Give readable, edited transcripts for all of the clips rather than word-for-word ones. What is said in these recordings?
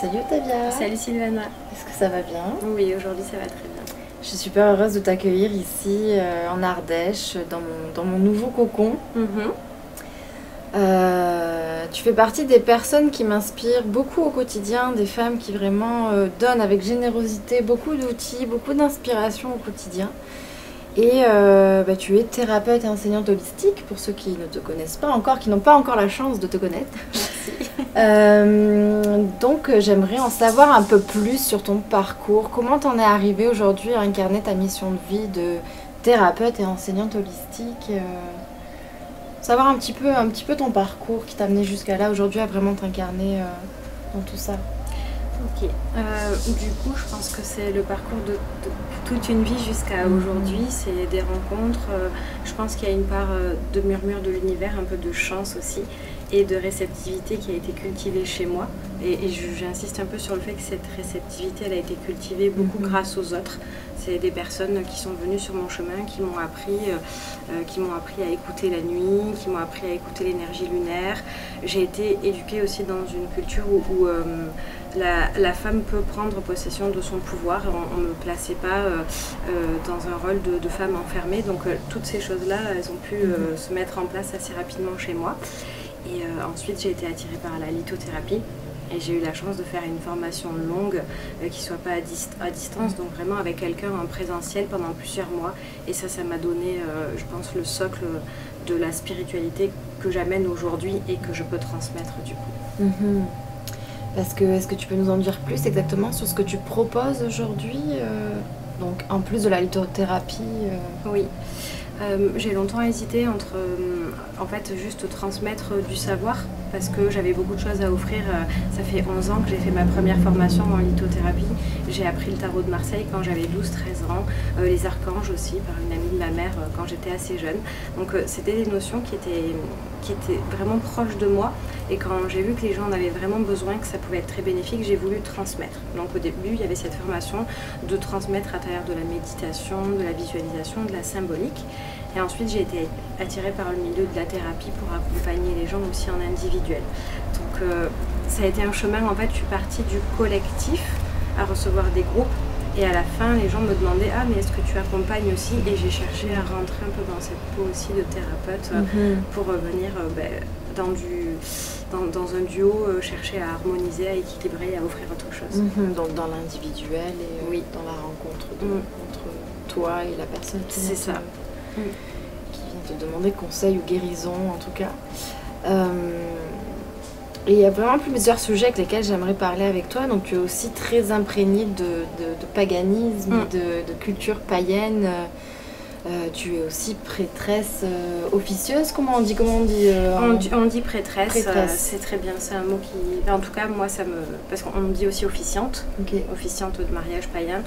Salut Otavia. Salut Sylvana. Est-ce que ça va bien? Oui, aujourd'hui ça va très bien. Je suis super heureuse de t'accueillir ici en Ardèche, dans mon nouveau cocon. Tu fais partie des personnes qui m'inspirent beaucoup au quotidien, des femmes qui vraiment donnent avec générosité beaucoup d'outils, beaucoup d'inspiration au quotidien. Et tu es thérapeute et enseignante holistique, pour ceux qui ne te connaissent pas encore, qui n'ont pas encore la chance de te connaître. Merci. Donc j'aimerais en savoir un peu plus sur ton parcours. Comment t'en es arrivée aujourd'hui à incarner ta mission de vie de thérapeute et enseignante holistique, savoir un petit peu ton parcours qui t'a amené jusqu'à là aujourd'hui à vraiment t'incarner dans tout ça. Ok. Du coup, je pense que c'est le parcours de toute une vie jusqu'à aujourd'hui. C'est des rencontres. Je pense qu'il y a une part de murmure de l'univers, un peu de chance aussi, et de réceptivité qui a été cultivée chez moi. Et j'insiste un peu sur le fait que cette réceptivité, elle a été cultivée beaucoup grâce aux autres. C'est des personnes qui sont venues sur mon chemin, qui m'ont appris à écouter la nuit, qui m'ont appris à écouter l'énergie lunaire. J'ai été éduquée aussi dans une culture où la femme peut prendre possession de son pouvoir. On ne me plaçait pas dans un rôle de femme enfermée. Donc toutes ces choses-là, elles ont pu se mettre en place assez rapidement chez moi. Et ensuite, j'ai été attirée par la lithothérapie. Et j'ai eu la chance de faire une formation longue qui ne soit pas à distance, donc vraiment avec quelqu'un en présentiel pendant plusieurs mois. Et ça m'a donné, je pense, le socle de la spiritualité que j'amène aujourd'hui et que je peux transmettre du coup. Parce que, est-ce que tu peux nous en dire plus exactement sur ce que tu proposes aujourd'hui, donc en plus de la lithothérapie Oui. J'ai longtemps hésité entre en fait juste transmettre du savoir parce que j'avais beaucoup de choses à offrir. Ça fait 11 ans que j'ai fait ma première formation en lithothérapie. J'ai appris le tarot de Marseille quand j'avais 12-13 ans, les archanges aussi par une amie de ma mère quand j'étais assez jeune. Donc c'était des notions qui étaient vraiment proches de moi, et quand j'ai vu que les gens en avaient vraiment besoin, que ça pouvait être très bénéfique, j'ai voulu transmettre. Donc au début il y avait cette formation de transmettre à travers de la méditation, de la visualisation, de la symbolique. Et ensuite, j'ai été attirée par le milieu de la thérapie pour accompagner les gens aussi en individuel. Donc, ça a été un chemin. En fait, je suis partie du collectif à recevoir des groupes. Et à la fin, les gens me demandaient « Ah, mais est-ce que tu accompagnes aussi ?» Et j'ai cherché à rentrer un peu dans cette peau aussi de thérapeute pour venir dans un duo, chercher à harmoniser, à équilibrer, à offrir autre chose. Donc dans l'individuel et oui, dans la rencontre entre toi et la personne qui c'est ça. Qui vient te demander conseil ou guérison en tout cas. Et il y a vraiment plusieurs sujets avec lesquels j'aimerais parler avec toi. Donc tu es aussi très imprégnée de paganisme, de culture païenne. Tu es aussi prêtresse officieuse, comment on dit on dit prêtresse. C'est très bien, c'est un mot qui... En tout cas, moi, ça me... Parce qu'on me dit aussi officiante, officiante de mariage païen.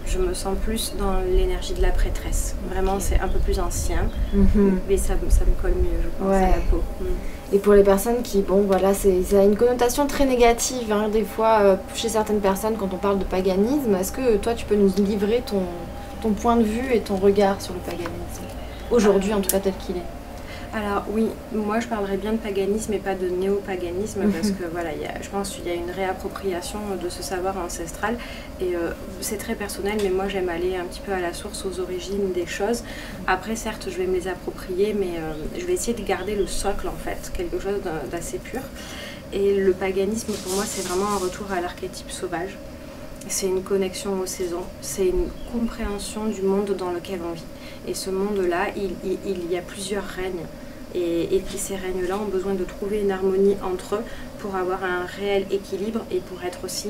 Je me sens plus dans l'énergie de la prêtresse. Vraiment, c'est un peu plus ancien, mais ça me colle mieux, je pense, à la peau. Et pour les personnes qui, ça a une connotation très négative, hein, des fois, chez certaines personnes, quand on parle de paganisme. Est-ce que toi, tu peux nous livrer ton point de vue et ton regard sur le paganisme, aujourd'hui en tout cas tel qu'il est? Alors oui, moi je parlerais bien de paganisme et pas de néo-paganisme parce que voilà, je pense qu'il y a une réappropriation de ce savoir ancestral et c'est très personnel, mais moi j'aime aller un petit peu à la source, aux origines des choses. Après certes je vais me les approprier, mais je vais essayer de garder le socle en fait, quelque chose d'assez pur. Et le paganisme pour moi c'est vraiment un retour à l'archétype sauvage. C'est une connexion aux saisons, c'est une compréhension du monde dans lequel on vit. Et ce monde-là, il y a plusieurs règnes. Et ces règnes-là ont besoin de trouver une harmonie entre eux pour avoir un réel équilibre et pour être aussi,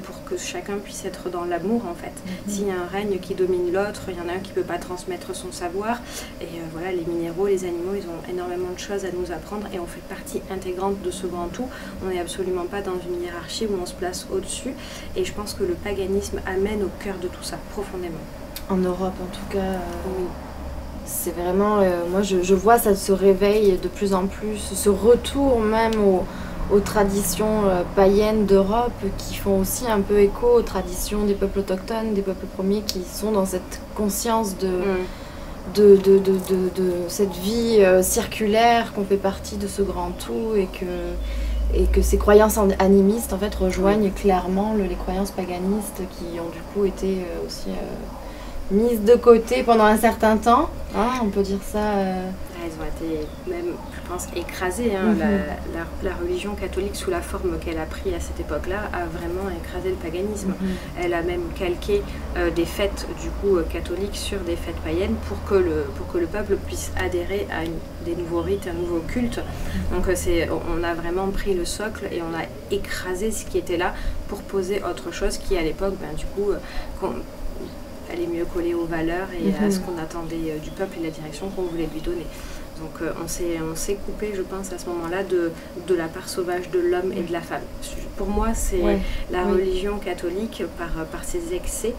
pour que chacun puisse être dans l'amour en fait. S'il y a un règne qui domine l'autre, il y en a un qui ne peut pas transmettre son savoir. Et voilà, les minéraux, les animaux, ils ont énormément de choses à nous apprendre et on fait partie intégrante de ce grand tout. On n'est absolument pas dans une hiérarchie où on se place au-dessus. Et je pense que le paganisme amène au cœur de tout ça, profondément. En Europe en tout cas, oui. C'est vraiment, moi je vois ça se réveille de plus en plus, ce retour même aux traditions païennes d'Europe qui font aussi un peu écho aux traditions des peuples autochtones, des peuples premiers qui sont dans cette conscience de cette vie circulaire, qu'on fait partie de ce grand tout et et que ces croyances animistes en fait rejoignent clairement les croyances paganistes qui ont du coup été aussi mises de côté pendant un certain temps, hein, on peut dire ça. Elles ont été même, je pense, écrasées. Hein. La religion catholique, sous la forme qu'elle a pris à cette époque-là, a vraiment écrasé le paganisme. Elle a même calqué des fêtes du coup catholiques sur des fêtes païennes pour que le peuple puisse adhérer à des nouveaux rites, un nouveau culte. Donc on a vraiment pris le socle et on a écrasé ce qui était là pour poser autre chose qui à l'époque, du coup, allait mieux coller aux valeurs et à ce qu'on attendait du peuple et la direction qu'on voulait lui donner. Donc on s'est coupé, je pense, à ce moment-là de la part sauvage de l'homme et de la femme. Pour moi, c'est la religion catholique par ses excès,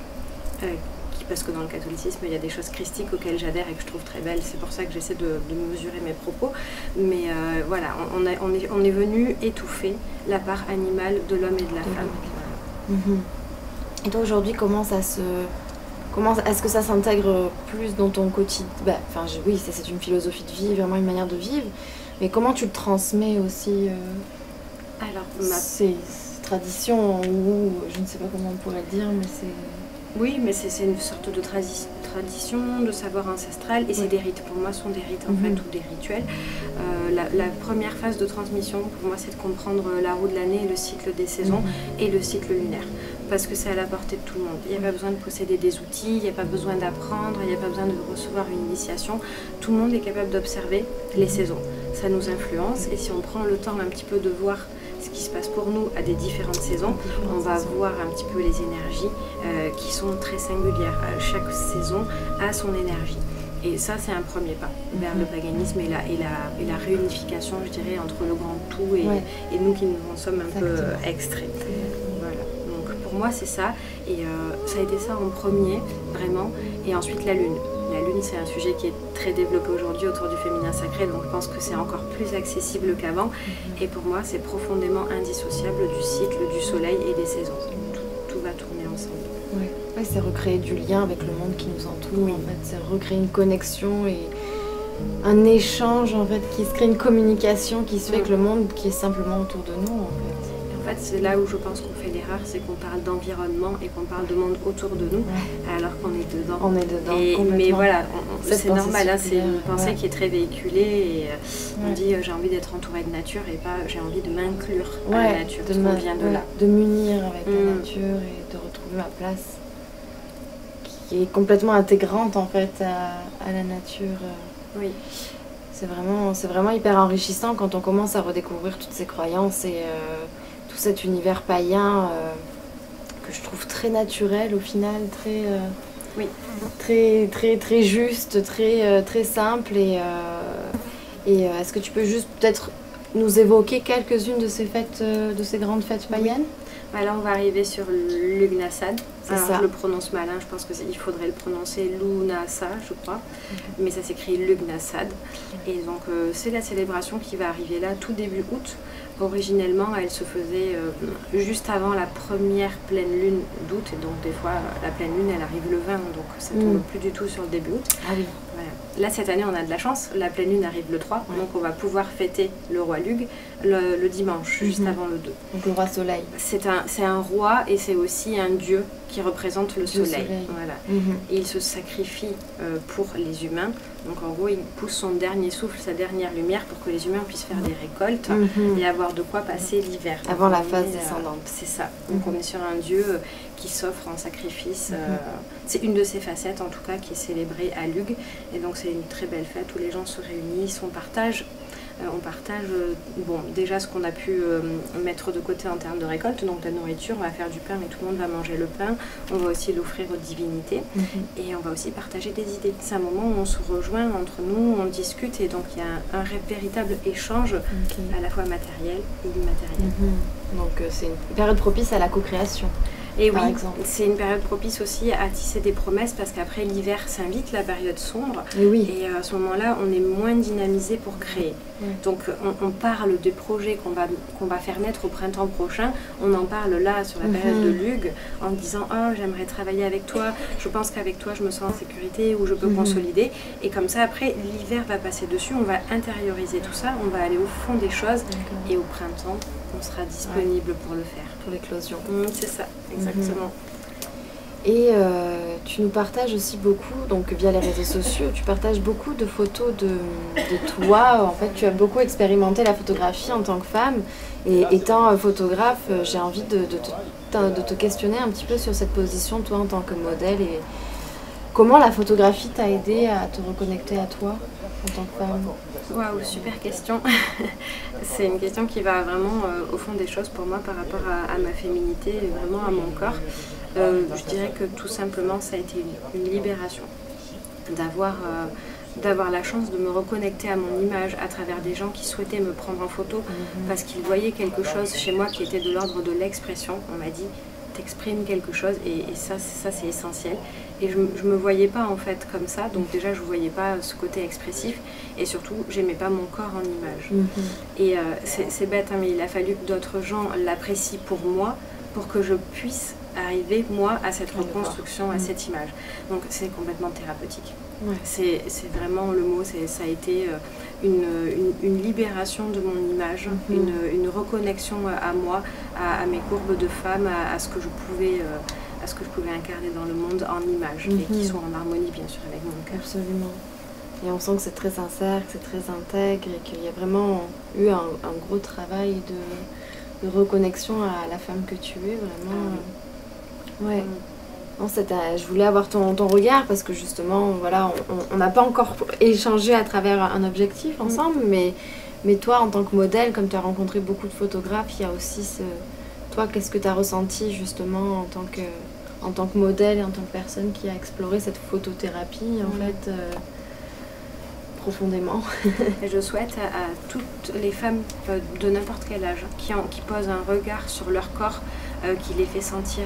parce que dans le catholicisme, il y a des choses christiques auxquelles j'adhère et que je trouve très belles. C'est pour ça que j'essaie de mesurer mes propos. Mais voilà, on est venu étouffer la part animale de l'homme et de la femme. Et toi, aujourd'hui, est-ce que ça s'intègre plus dans ton quotidien? Oui, c'est une philosophie de vie, vraiment une manière de vivre. Mais comment tu le transmets aussi ces traditions, ou je ne sais pas comment on pourrait le dire, mais c'est... Oui, mais c'est une sorte de tradition, de savoir ancestral, et c'est des rites. Pour moi, ce sont des rites, en fait, ou des rituels. La première phase de transmission, pour moi, c'est de comprendre la roue de l'année, le cycle des saisons et le cycle lunaire. Parce que c'est à la portée de tout le monde. Il n'y a pas besoin de posséder des outils, il n'y a pas besoin d'apprendre, il n'y a pas besoin de recevoir une initiation. Tout le monde est capable d'observer les saisons. Ça nous influence, et si on prend le temps un petit peu de voir ce qui se passe pour nous à des différentes saisons, on va voir un petit peu les énergies qui sont très singulières. Chaque saison a son énergie. Et ça, c'est un premier pas vers le paganisme et la réunification, je dirais, entre le grand tout et nous qui nous en sommes un peu extraits. Voilà. Donc pour moi, c'est ça. Et ça a été ça en premier, vraiment. Et ensuite, la lune. La lune, c'est un sujet qui est très développé aujourd'hui autour du féminin sacré, donc je pense que c'est encore plus accessible qu'avant. Et pour moi, c'est profondément indissociable du cycle du soleil et des saisons. Tout va tourner ensemble. Ouais, c'est recréer du lien avec le monde qui nous entoure, en fait. C'est recréer une connexion et un échange, en fait, qui se crée une communication qui se fait avec le monde qui est simplement autour de nous, en fait. En fait, c'est là où je pense qu'on fait l'erreur, c'est qu'on parle d'environnement et qu'on parle de monde autour de nous, alors qu'on est dedans. On est dedans, mais voilà, c'est normal, hein, c'est une pensée qui est très véhiculée et on dit j'ai envie d'être entourée de nature et pas j'ai envie de m'inclure à la nature, parce qu'on vient de là. De m'unir avec la nature et de retrouver ma place, qui est complètement intégrante en fait à la nature. Oui. C'est vraiment hyper enrichissant quand on commence à redécouvrir toutes ces croyances et tout cet univers païen que je trouve très naturel au final, très juste, très simple. Et est-ce que tu peux juste peut-être nous évoquer quelques-unes de ces fêtes, de ces grandes fêtes païennes? Là, on va arriver sur Lugnasad. Alors, ça. Je le prononce mal, hein. Je pense qu'il faudrait le prononcer Lunasa, je crois. Mais ça s'écrit Lugnasad. Et donc, c'est la célébration qui va arriver là, tout début août. Originellement, elle se faisait juste avant la première pleine lune d'août. Et donc, des fois, la pleine lune, elle arrive le 20. Donc, ça ne tombe plus du tout sur le début août. Ah oui. Voilà. Là, cette année, on a de la chance. La pleine lune arrive le 3. Donc, on va pouvoir fêter le roi Lugh le dimanche, juste avant le 2. Donc, le roi soleil. C'est un roi et c'est aussi un dieu qui représente le soleil. Voilà. Et il se sacrifie pour les humains. Donc en gros, il pousse son dernier souffle, sa dernière lumière pour que les humains puissent faire des récoltes et avoir de quoi passer l'hiver. Avant la phase descendante. C'est ça. Donc on est sur un dieu qui s'offre en sacrifice. C'est une de ses facettes en tout cas qui est célébrée à Lugh. Et donc c'est une très belle fête où les gens se réunissent, on partage déjà ce qu'on a pu mettre de côté en termes de récolte, donc la nourriture, on va faire du pain et tout le monde va manger le pain, on va aussi l'offrir aux divinités et on va aussi partager des idées. C'est un moment où on se rejoint entre nous, on discute et donc il y a un véritable échange à la fois matériel et immatériel. Donc c'est une période propice à la co-création. Et par oui, exemple. c'est une période propice aussi à tisser des promesses parce qu'après l'hiver s'invite, la période sombre. Et oui. Et à ce moment-là, on est moins dynamisé pour créer. Ouais. Donc on parle des projets qu'on va faire naître au printemps prochain. On en parle là sur la période de Lugh en disant « Oh, j'aimerais travailler avec toi, je pense qu'avec toi je me sens en sécurité ou je peux consolider ». Et comme ça, après, l'hiver va passer dessus, on va intérioriser tout ça, on va aller au fond des choses. Et au printemps, on sera disponible pour le faire. Pour l'éclosion. C'est ça, exactement. Et tu nous partages aussi beaucoup, donc via les réseaux sociaux, tu partages beaucoup de photos de toi. En fait, tu as beaucoup expérimenté la photographie en tant que femme. Et étant photographe, j'ai envie de te questionner un petit peu sur cette position, toi, en tant que modèle. Et comment la photographie t'a aidé à te reconnecter à toi en tant que femme? Waouh, super question. C'est une question qui va vraiment au fond des choses pour moi par rapport à ma féminité et vraiment à mon corps. Je dirais que tout simplement ça a été une libération d'avoir la chance de me reconnecter à mon image à travers des gens qui souhaitaient me prendre en photo parce qu'ils voyaient quelque chose chez moi qui était de l'ordre de l'expression. On m'a dit t'exprimes quelque chose et ça c'est essentiel. Et je me voyais pas en fait comme ça, donc déjà je voyais pas ce côté expressif et surtout j'aimais pas mon corps en image. Et c'est bête hein, mais il a fallu que d'autres gens l'apprécient pour moi pour que je puisse arriver moi à cette reconstruction, à cette image. Donc c'est complètement thérapeutique. Ouais. C'est vraiment le mot, ça a été une libération de mon image, une reconnexion à moi, à mes courbes de femme, à ce que je pouvais incarner dans le monde en images et qui sont en harmonie bien sûr avec mon cœur. Absolument. Et on sent que c'est très sincère, que c'est très intègre et qu'il y a vraiment eu un gros travail de reconnexion à la femme que tu es, vraiment. Ouais. Non, je voulais avoir ton regard parce que justement, voilà, on n'a pas encore échangé à travers un objectif ensemble, mais toi, en tant que modèle, comme tu as rencontré beaucoup de photographes, il y a aussi toi, qu'est-ce que tu as ressenti justement en tant que modèle et en tant que personne qui a exploré cette photothérapie, en fait, profondément. Et je souhaite à toutes les femmes de n'importe quel âge qui posent un regard sur leur corps, qui les fait sentir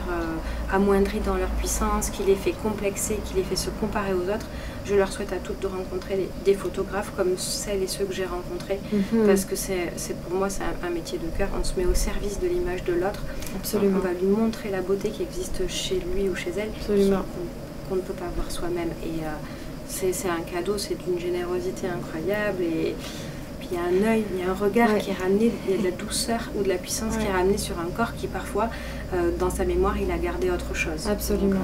amoindris dans leur puissance, qui les fait complexer, qui les fait se comparer aux autres. Je leur souhaite à toutes de rencontrer des photographes comme celles et ceux que j'ai rencontrés, parce que pour moi c'est un métier de cœur. On se met au service de l'image de l'autre. Absolument. On va lui montrer la beauté qui existe chez lui ou chez elle, qu'on ne peut pas voir soi-même. Et c'est un cadeau, c'est d'une générosité incroyable. Et puis il y a un œil, il y a un regard qui est ramené, il y a de la douceur ou de la puissance qui est ramenée sur un corps qui parfois, dans sa mémoire, il a gardé autre chose. Absolument. Donc,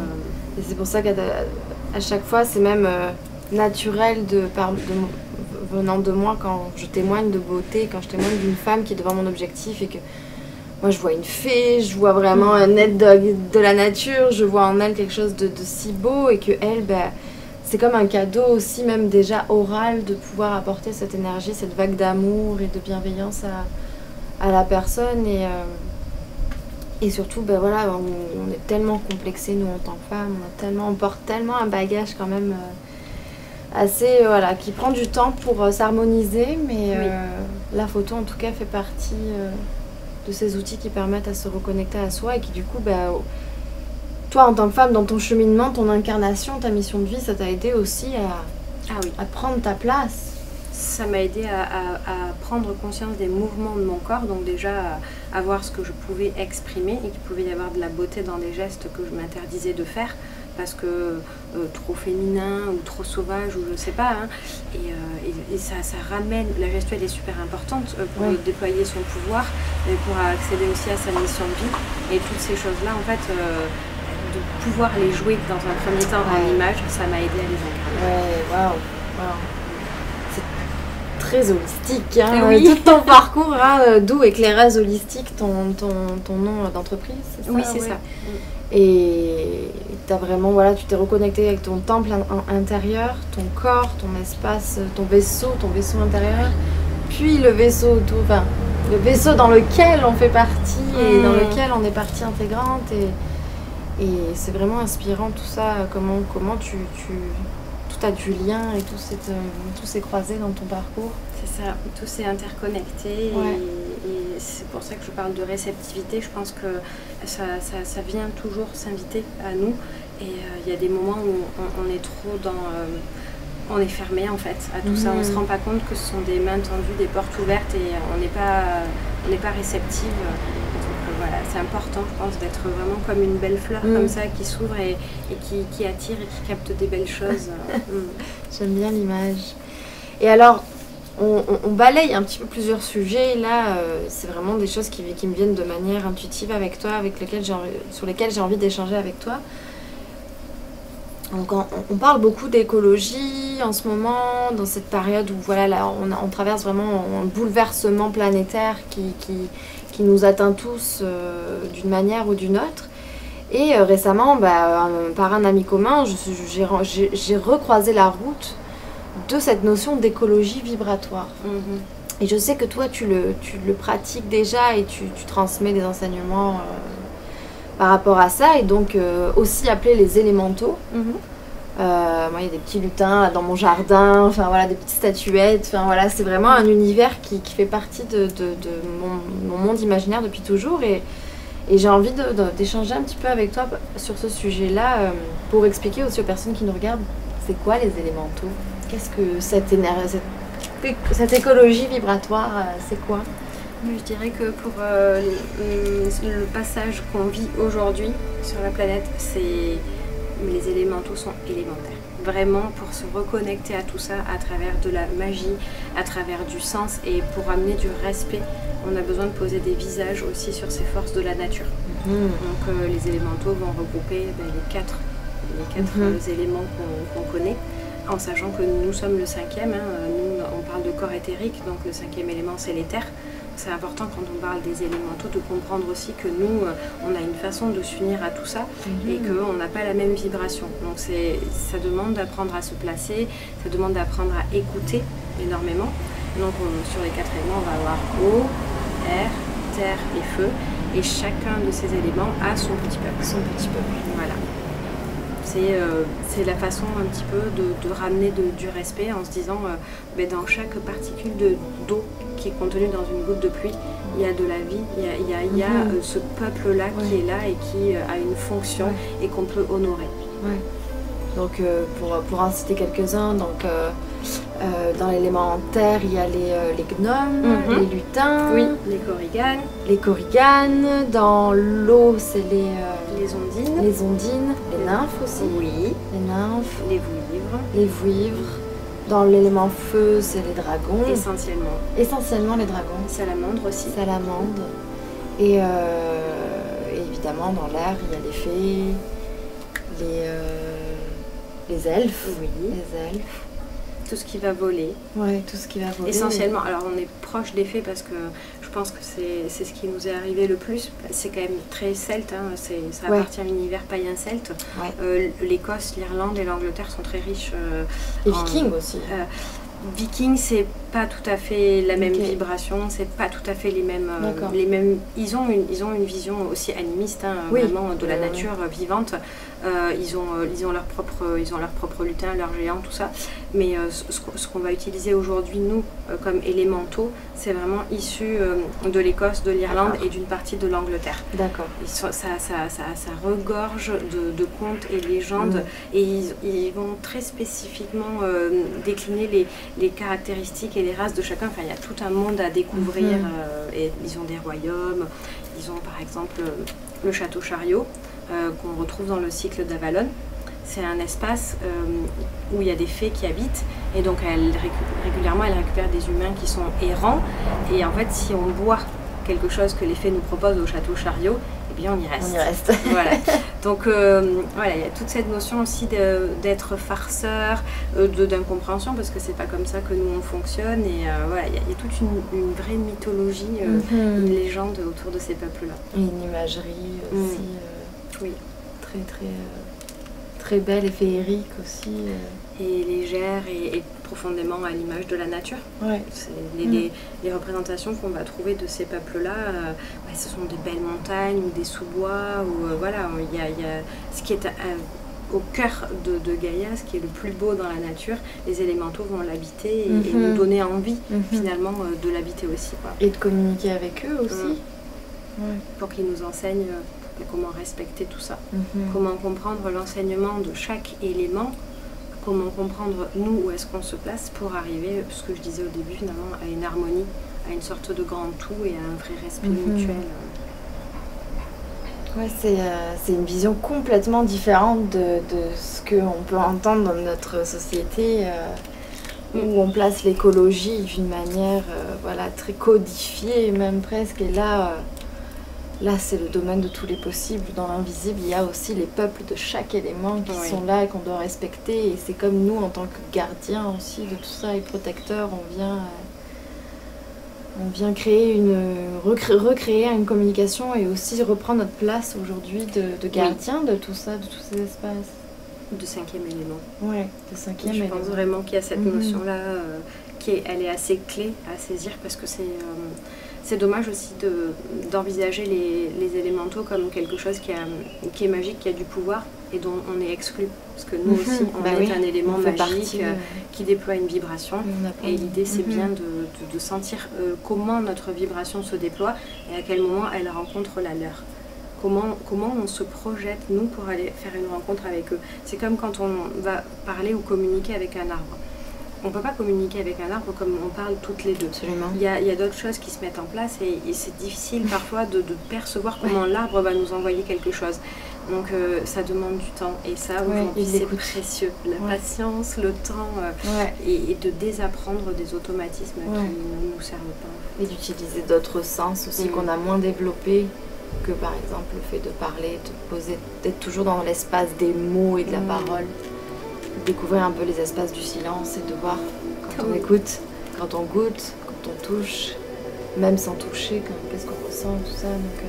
et c'est pour ça qu'à chaque fois, c'est même naturel venant de moi quand je témoigne de beauté, quand je témoigne d'une femme qui est devant mon objectif et que moi je vois une fée, je vois vraiment un être de la nature, je vois en elle quelque chose de si beau et que elle, c'est comme un cadeau aussi, même déjà oral, de pouvoir apporter cette énergie, cette vague d'amour et de bienveillance à la personne. Et surtout, voilà, on est tellement complexés, nous, en tant que femmes, on porte tellement un bagage quand même assez, voilà, qui prend du temps pour s'harmoniser, mais la photo, en tout cas, fait partie de ces outils qui permettent à se reconnecter à soi et qui, du coup, toi, en tant que femme, dans ton cheminement, ton incarnation, ta mission de vie, ça t'a aidé aussi à prendre ta place. Ça m'a aidé à prendre conscience des mouvements de mon corps, donc déjà à voir ce que je pouvais exprimer et qu'il pouvait y avoir de la beauté dans des gestes que je m'interdisais de faire parce que trop féminin ou trop sauvage ou je sais pas. Hein. Et ça ramène, la gestuelle est super importante pour déployer son pouvoir et pour accéder aussi à sa mission de vie. Et toutes ces choses-là, en fait, de pouvoir les jouer dans un premier temps en image, ça m'a aidé à les incarner. Ouais, waouh. Très holistique, hein. Tout ton parcours, hein, d'où Éclaireuse Holistique, ton nom d'entreprise, c'est ça? Oui, c'est ça. Et t'as vraiment, voilà, tu t'es reconnecté avec ton temple intérieur, ton corps, ton espace, ton vaisseau intérieur, puis le vaisseau autour, enfin, le vaisseau dans lequel on fait partie et dans lequel on est partie intégrante. Et c'est vraiment inspirant tout ça, comment tout a du lien et tout s'est croisé dans ton parcours. C'est ça, tout s'est interconnecté Ouais. et c'est pour ça que je parle de réceptivité. Je pense que ça vient toujours s'inviter à nous et il y a des moments où on est trop dans... on est fermé en fait à tout ça, on ne se rend pas compte que ce sont des mains tendues, des portes ouvertes et on n'est pas réceptive. Donc voilà, c'est important je pense d'être vraiment comme une belle fleur comme ça qui s'ouvre et qui attire et qui capte des belles choses. J'aime bien l'image. Et alors, on balaye un petit peu plusieurs sujets. Là, c'est vraiment des choses qui me viennent de manière intuitive avec toi, sur lesquelles j'ai envie d'échanger avec toi. Donc on parle beaucoup d'écologie en ce moment, dans cette période où voilà, là, on traverse vraiment un bouleversement planétaire qui nous atteint tous d'une manière ou d'une autre. Et récemment, par un ami commun, j'ai recroisé la route de cette notion d'écologie vibratoire. Et je sais que toi, tu le pratiques déjà et tu transmets des enseignements par rapport à ça, et donc aussi appelé les élémentaux. Moi, il y a des petits lutins là, dans mon jardin, enfin voilà, des petites statuettes, enfin voilà, c'est vraiment un univers qui fait partie de mon monde imaginaire depuis toujours, et j'ai envie d'échanger un petit peu avec toi sur ce sujet-là, pour expliquer aussi aux personnes qui nous regardent, c'est quoi les élémentaux? Qu'est-ce que cette écologie vibratoire, c'est quoi? Je dirais que pour le passage qu'on vit aujourd'hui sur la planète, les élémentaux sont élémentaires. Vraiment pour se reconnecter à tout ça à travers de la magie, à travers du sens et pour amener du respect, on a besoin de poser des visages aussi sur ces forces de la nature. Donc les élémentaux vont regrouper les quatre éléments qu'on connaît, en sachant que nous sommes le 5e. Nous, on parle de corps éthérique, donc le 5e élément c'est l'éther. C'est important quand on parle des élémentaux de comprendre aussi que nous, on a une façon de s'unir à tout ça et qu'on n'a pas la même vibration. Donc ça demande d'apprendre à se placer, ça demande d'apprendre à écouter énormément. Donc sur les 4 éléments, on va avoir eau, air, terre et feu. Et chacun de ces éléments a son petit peuple. Voilà. C'est la façon un petit peu de ramener du respect en se disant dans chaque particule d'eau qui est contenue dans une goutte de pluie, il y a de la vie, il y a ce peuple-là qui est là et qui a une fonction et qu'on peut honorer. Ouais. Donc pour en citer quelques-uns, donc dans l'élément terre, il y a les gnomes, les lutins, les korriganes. Dans l'eau, c'est les ondines, les nymphes aussi. Oui. Les nymphes. Les vouivres. Les vouivres. Dans l'élément feu, c'est les dragons. Essentiellement les dragons. Salamandres aussi. Salamandres. Et évidemment, dans l'air, il y a les fées, les elfes. Oui. Les elfes. Tout ce qui va voler. Ouais, tout ce qui va voler. Essentiellement, alors on est proche des fées parce que je pense que c'est ce qui nous est arrivé le plus. C'est quand même très celte, ça appartient à l'univers païen celte. Ouais. L'Écosse, l'Irlande et l'Angleterre sont très riches. Et vikings aussi. Vikings, c'est pas tout à fait la même vibration, c'est pas tout à fait les mêmes. Ils ont une vision aussi animiste, vraiment de la nature vivante. Ils ont leur propre lutin, leur géant, tout ça. Mais ce qu'on va utiliser aujourd'hui, nous, comme élémentaux, c'est vraiment issu de l'Écosse, de l'Irlande et d'une partie de l'Angleterre. D'accord. Ça regorge de contes et légendes et ils vont très spécifiquement décliner les caractéristiques et les races de chacun. Enfin, il y a tout un monde à découvrir et ils ont des royaumes. Ils ont par exemple le château Chariot qu'on retrouve dans le cycle d'Avalon. C'est un espace où il y a des fées qui habitent et donc régulièrement elles récupèrent des humains qui sont errants et en fait si on boit quelque chose que les fées nous proposent au château Chariot, eh bien on y reste. On y reste. Voilà. Donc voilà, il y a toute cette notion aussi d'être farceur, d'incompréhension parce que c'est pas comme ça que nous on fonctionne et voilà, il y a toute une vraie mythologie, une légende autour de ces peuples-là. Et une imagerie aussi. Oui. Très très très belle et féerique aussi. Et légère et profondément à l'image de la nature. Ouais. Les représentations qu'on va trouver de ces peuples-là, ce sont des belles montagnes ou des sous-bois. Voilà, il y a ce qui est au cœur de Gaïa, ce qui est le plus beau dans la nature, les élémentaux vont l'habiter et nous donner envie finalement de l'habiter aussi, quoi. Et de communiquer avec eux aussi. Pour qu'ils nous enseignent comment respecter tout ça, comment comprendre l'enseignement de chaque élément, comment comprendre nous où est-ce qu'on se place pour arriver, ce que je disais au début finalement, à une harmonie, à une sorte de grand tout et à un vrai respect mutuel. Ouais, c'est une vision complètement différente de ce qu'on peut entendre dans notre société où on place l'écologie d'une manière voilà, très codifiée même presque. Et là c'est le domaine de tous les possibles. Dans l'invisible, il y a aussi les peuples de chaque élément qui sont là et qu'on doit respecter. Et c'est comme nous, en tant que gardiens aussi de tout ça et protecteurs, on vient créer recréer une communication et aussi reprendre notre place aujourd'hui de gardien de tout ça, de tous ces espaces. De cinquième élément. Ouais, de cinquième élément. Je pense vraiment qu'il y a cette notion-là, elle est assez clé à saisir parce que c'est dommage aussi d'envisager les élémentaux comme quelque chose qui est magique, qui a du pouvoir et dont on est exclu. Parce que nous aussi, on est un élément magique qui déploie une vibration. Et l'idée, c'est bien de sentir comment notre vibration se déploie et à quel moment elle rencontre la leur. Comment on se projette, nous, pour aller faire une rencontre avec eux. C'est comme quand on va parler ou communiquer avec un arbre. On ne peut pas communiquer avec un arbre comme on parle toutes les deux. Absolument. Il y a d'autres choses qui se mettent en place et c'est difficile parfois de percevoir comment l'arbre va nous envoyer quelque chose. Donc ça demande du temps et ça aujourd'hui c'est précieux. La patience, le temps et de désapprendre des automatismes qui ne nous servent pas. Et d'utiliser d'autres sens aussi qu'on a moins développés que par exemple le fait de parler, d'être toujours dans l'espace des mots et de la parole. Découvrir un peu les espaces du silence et de voir quand on écoute, quand on goûte, quand on touche, même sans toucher, qu'est-ce qu'on ressent, tout ça. Donc,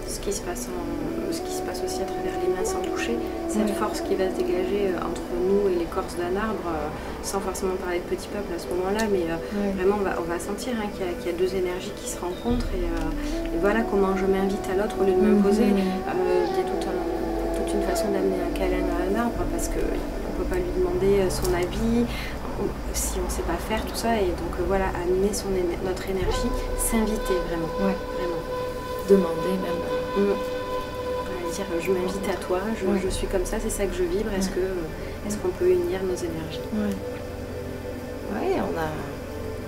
ce qui se passe aussi à travers les mains sans toucher, cette force qui va se dégager entre nous et l'écorce d'un arbre, sans forcément parler de petit peuple à ce moment-là, mais vraiment on va sentir qu'il y a deux énergies qui se rencontrent et voilà comment je m'invite à l'autre au lieu de m'imposer. Il y a toute une façon d'amener un câlin à un arbre parce que on ne peut pas lui demander son avis si on ne sait pas faire tout ça et donc voilà, amener notre énergie, s'inviter vraiment. Vraiment. Demander même. Dire je m'invite à toi, je suis comme ça, c'est ça que je vibre, est-ce qu'on peut unir nos énergies?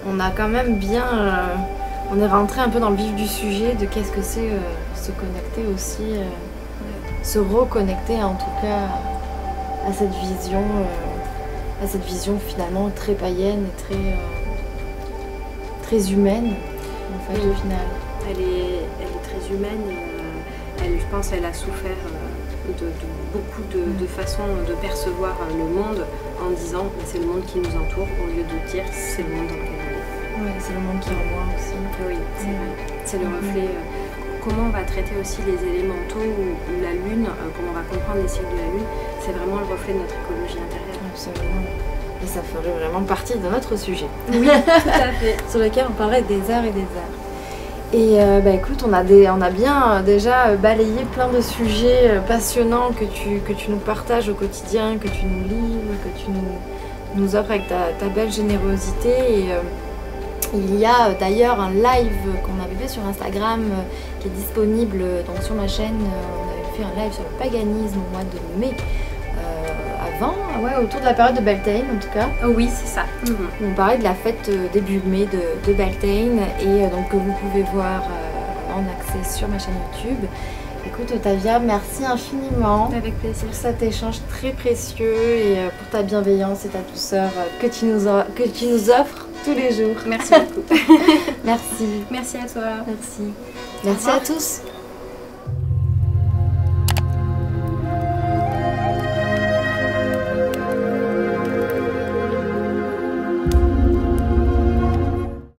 On a quand même bien... on est rentré un peu dans le vif du sujet de qu'est-ce que c'est se connecter aussi, se reconnecter en tout cas à cette vision finalement très païenne et très humaine en fait au final. Elle est très humaine, je pense qu'elle a souffert de beaucoup de façons de percevoir le monde en disant c'est le monde qui nous entoure au lieu de dire c'est le monde dans lequel on est. Ouais, c'est le monde qui est en moi aussi. Oui, c'est vrai. C'est le reflet. Comment on va traiter aussi les élémentaux ou la lune, comment on va comprendre les cycles de la lune, c'est vraiment le reflet de notre écologie intérieure. Absolument. Et ça ferait vraiment partie de notre sujet. Oui, tout à fait. Sur lequel on parlerait des arts et des arts. Et écoute, on a bien déjà balayé plein de sujets passionnants que tu nous partages au quotidien, que tu nous livres, que tu nous offres avec ta belle générosité. Et il y a d'ailleurs un live qu'on avait fait sur Instagram qui est disponible donc sur ma chaîne. On avait fait un live sur le paganisme au mois de mai. Autour de la période de Beltane en tout cas. Oh oui, c'est ça. On parlait de la fête début mai de Beltane et donc que vous pouvez voir en accès sur ma chaîne YouTube. Écoute Otavia, merci infiniment. Avec plaisir. Pour cet échange très précieux et pour ta bienveillance et ta douceur que tu nous offres tous les jours. Merci beaucoup. Merci. Merci à toi. Merci. Merci à tous.